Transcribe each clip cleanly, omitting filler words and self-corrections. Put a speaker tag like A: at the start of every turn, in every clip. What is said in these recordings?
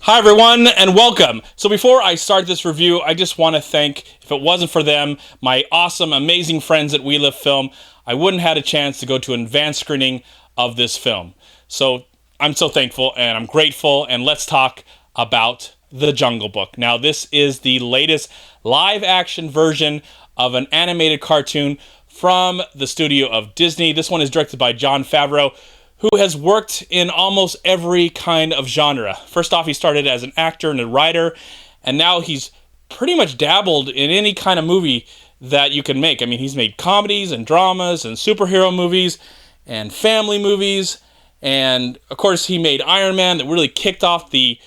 A: Hi everyone and welcome. So before I start this review, I just want to thank, if it wasn't for them, my awesome, amazing friends at We Live Film, I wouldn't have had a chance to go to an advanced screening of this film. So I'm so thankful and I'm grateful, and let's talk about The Jungle Book. Now this is the latest live action version of an animated cartoon from the studio of Disney. This one is directed by Jon Favreau, who has worked in almost every kind of genre. First off, he started as an actor and a writer, and now he's pretty much dabbled in any kind of movie that you can make. I mean, he's made comedies and dramas and superhero movies and family movies, and of course he made Iron Man that really kicked off the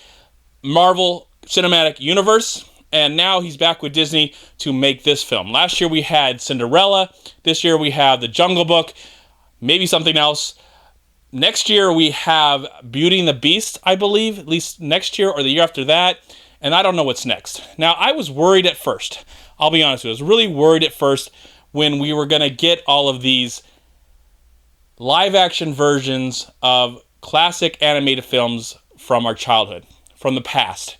A: Marvel Cinematic Universe, and now he's back with Disney to make this film. Last year we had Cinderella, this year we have The Jungle Book, maybe something else. Next year, we have Beauty and the Beast, I believe, at least next year or the year after that, and I don't know what's next. Now, I was worried at first. I'll be honest with you. I was really worried at first when we were going to get all of these live-action versions of classic animated films from our childhood, from the past.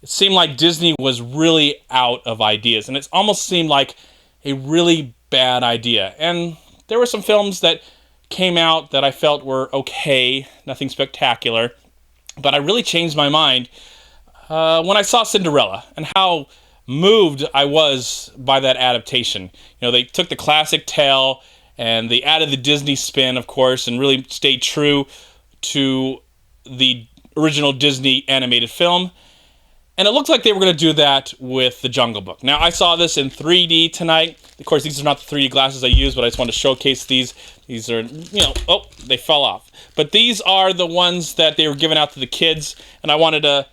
A: It seemed like Disney was really out of ideas, and it almost seemed like a really bad idea. And there were some films that came out that I felt were okay, nothing spectacular, but I really changed my mind when I saw Cinderella and how moved I was by that adaptation. You know, they took the classic tale and they added the Disney spin, of course, and really stayed true to the original Disney animated film. And it looked like they were going to do that with The Jungle Book. Now, I saw this in 3D tonight. Of course, these are not the 3D glasses I use, but I just wanted to showcase these. These are, oh, they fell off. But these are the ones that they were giving out to the kids. And I wanted to,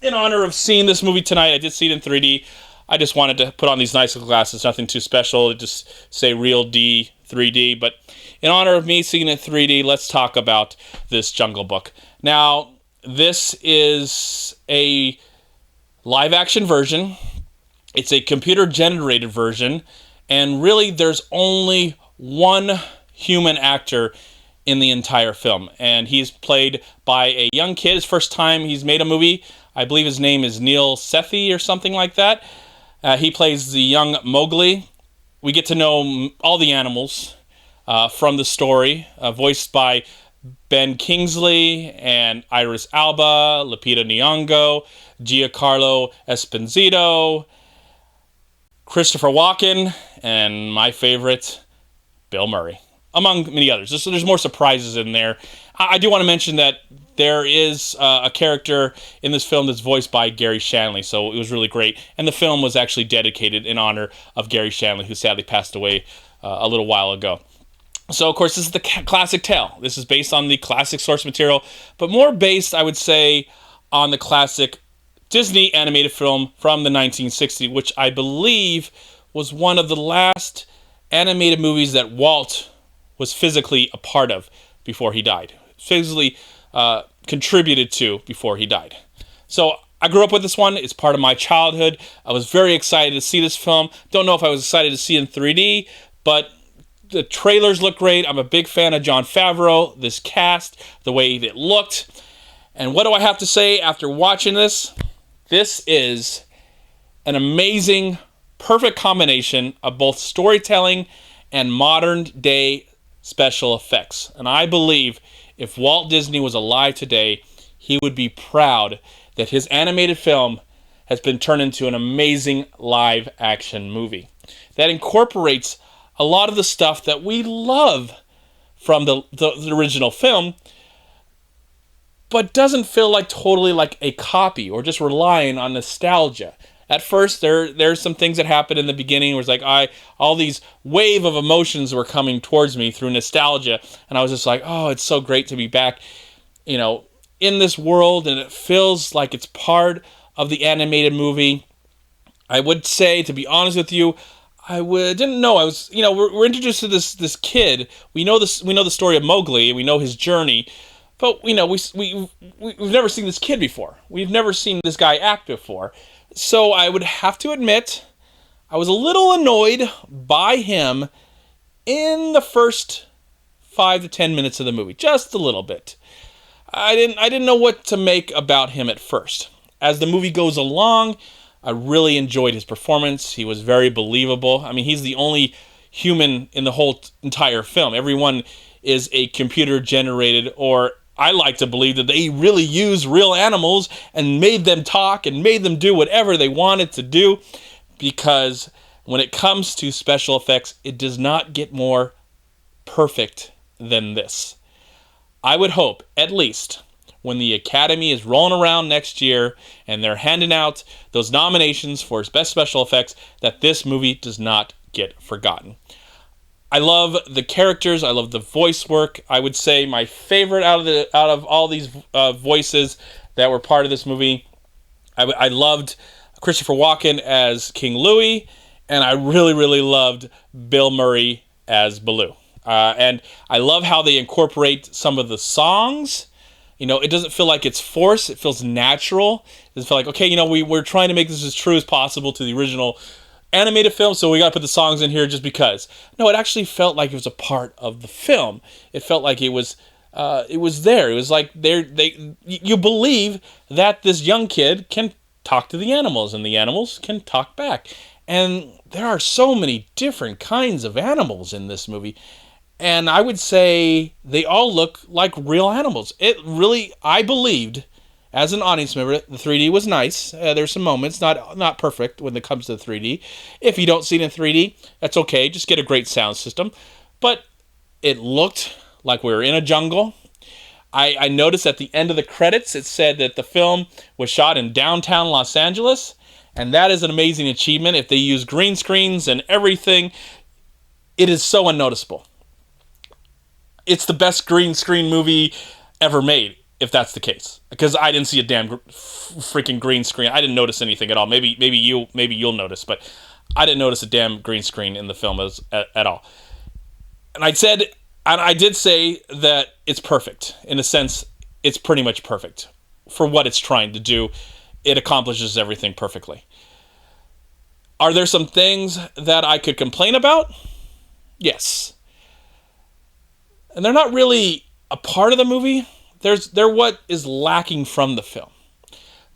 A: in honor of seeing this movie tonight, I did see it in 3D. I just wanted to put on these nice little glasses, nothing too special. Just say Real D 3D. But in honor of me seeing it in 3D, let's talk about this Jungle Book. Now, this is a live-action version. It's a computer-generated version, and really there's only one human actor in the entire film, and he's played by a young kid. His first time he's made a movie. I believe his name is Neil Sethi or something like that. He plays the young Mowgli. We get to know all the animals from the story, voiced by Ben Kingsley and Iris Alba, Lupita Nyong'o, Giancarlo Esposito, Christopher Walken, and my favorite, Bill Murray, among many others. So there's more surprises in there. I do want to mention that there is a character in this film that's voiced by Gary Shandling, so it was really great. And the film was actually dedicated in honor of Gary Shandling, who sadly passed away a little while ago. So, of course, this is the classic tale. This is based on the classic source material, but more based, I would say, on the classic Disney animated film from the 1960s, which I believe was one of the last animated movies that Walt was physically a part of before he died. Physically contributed to before he died. So I grew up with this one. It's part of my childhood. I was very excited to see this film. Don't know if I was excited to see it in 3D, but the trailers look great. I'm a big fan of Jon Favreau, this cast, the way it looked. And what do I have to say after watching this? This is an amazing, perfect combination of both storytelling and modern-day special effects. And I believe if Walt Disney was alive today, he would be proud that his animated film has been turned into an amazing live-action movie that incorporates a lot of the stuff that we love from the original film, but doesn't feel like totally like a copy or just relying on nostalgia. At first, there's some things that happened in the beginning where it's like all these wave of emotions were coming towards me through nostalgia, and I was just like, oh, it's so great to be back, in this world, and it feels like it's part of the animated movie. I would say, to be honest with you, didn't know. I was, we're introduced to this kid. We know the story of Mowgli. We know his journey, but we've never seen this kid before. We've never seen this guy act before. So I would have to admit, I was a little annoyed by him in the first 5 to 10 minutes of the movie, just a little bit. I didn't know what to make about him at first. As the movie goes along, I really enjoyed his performance. He was very believable. I mean, he's the only human in the whole entire film. Everyone is a computer generated, or I like to believe that they really used real animals and made them talk and made them do whatever they wanted to do, because when it comes to special effects, it does not get more perfect than this. I would hope, at least, when the Academy is rolling around next year and they're handing out those nominations for best special effects, that this movie does not get forgotten. I love the characters. I love the voice work. I would say my favorite out of all these voices that were part of this movie, I loved Christopher Walken as King Louis, and I really, really loved Bill Murray as Baloo. And I love how they incorporate some of the songs. You know, it doesn't feel like it's forced. It feels natural. It doesn't feel like, okay, you know, we're trying to make this as true as possible to the original animated film, so we got to put the songs in here just because. No, it actually felt like it was a part of the film. It felt like it was there. It was like you believe that this young kid can talk to the animals, and the animals can talk back. And there are so many different kinds of animals in this movie. And I would say they all look like real animals. It really, I believed, as an audience member, the 3D was nice. There's some moments, not perfect when it comes to the 3D. If you don't see it in 3D, that's okay. Just get a great sound system. But it looked like we were in a jungle. I noticed at the end of the credits, it said that the film was shot in downtown Los Angeles. And that is an amazing achievement. If they use green screens and everything, it is so unnoticeable. It's the best green screen movie ever made, if that's the case. Because I didn't see a damn freaking green screen. I didn't notice anything at all. Maybe you'll notice, but I didn't notice a damn green screen in the film at all. And I did say that it's perfect. In a sense, it's pretty much perfect for what it's trying to do. It accomplishes everything perfectly. Are there some things that I could complain about? Yes. And they're not really a part of the movie. They're what is lacking from the film.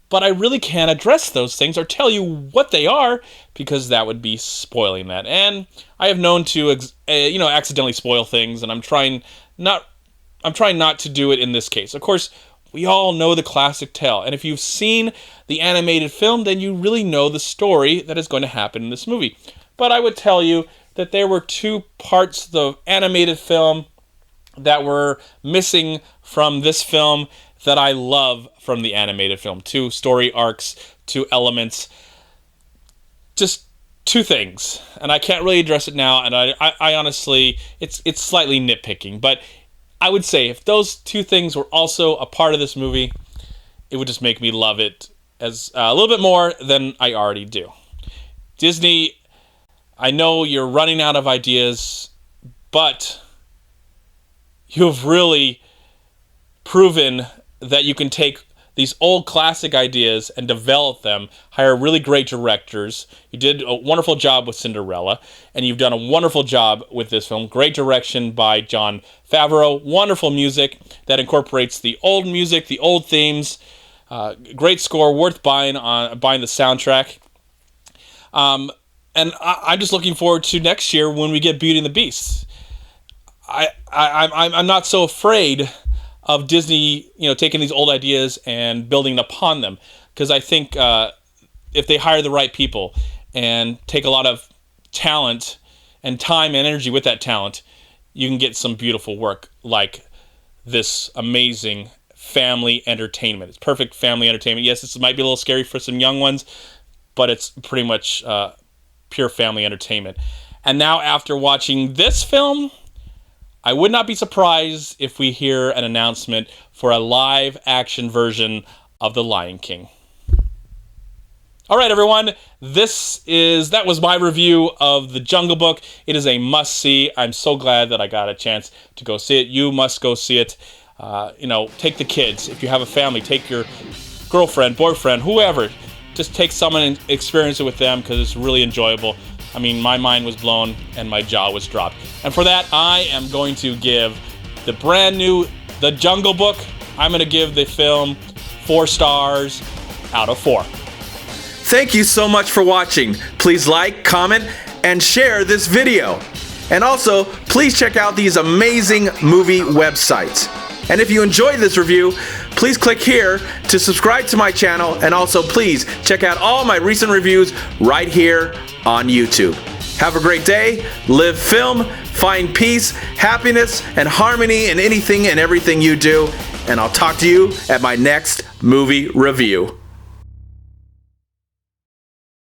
A: But I really can't address those things or tell you what they are, because that would be spoiling that. And I have known to accidentally spoil things, and I'm trying not to do it in this case. Of course, we all know the classic tale, and if you've seen the animated film, then you really know the story that is going to happen in this movie. But I would tell you that there were two parts of the animated film that were missing from this film that I love from the animated film. Two story arcs, two elements, just two things. And I can't really address it now, and I honestly, it's slightly nitpicking, but I would say if those two things were also a part of this movie, it would just make me love it as a little bit more than I already do. Disney, I know you're running out of ideas, but you've really proven that you can take these old classic ideas and develop them, hire really great directors. You did a wonderful job with Cinderella, and you've done a wonderful job with this film. Great direction by Jon Favreau. Wonderful music that incorporates the old music, the old themes. Great score, worth buying the soundtrack. And I'm just looking forward to next year when we get Beauty and the Beast. I'm not so afraid of Disney, taking these old ideas and building upon them, because I think if they hire the right people and take a lot of talent and time and energy with that talent, you can get some beautiful work like this amazing family entertainment. It's perfect family entertainment. Yes, this might be a little scary for some young ones, but it's pretty much pure family entertainment. And now, after watching this film, I would not be surprised if we hear an announcement for a live-action version of The Lion King. All right, everyone, that was my review of The Jungle Book. It is a must-see. I'm so glad that I got a chance to go see it. You must go see it. Take the kids. If you have a family, take your girlfriend, boyfriend, whoever. Just take someone and experience it with them, because it's really enjoyable. I mean, my mind was blown and my jaw was dropped. And for that, I am going to give the brand new The Jungle Book I'm going to give the film 4 stars out of 4.
B: Thank you so much for watching. Please like, comment, and share this video. And also, please check out these amazing movie websites. And if you enjoyed this review, please click here to subscribe to my channel, and also please check out all my recent reviews right here on YouTube. Have a great day, live film, find peace, happiness, and harmony in anything and everything you do, and I'll talk to you at my next movie review.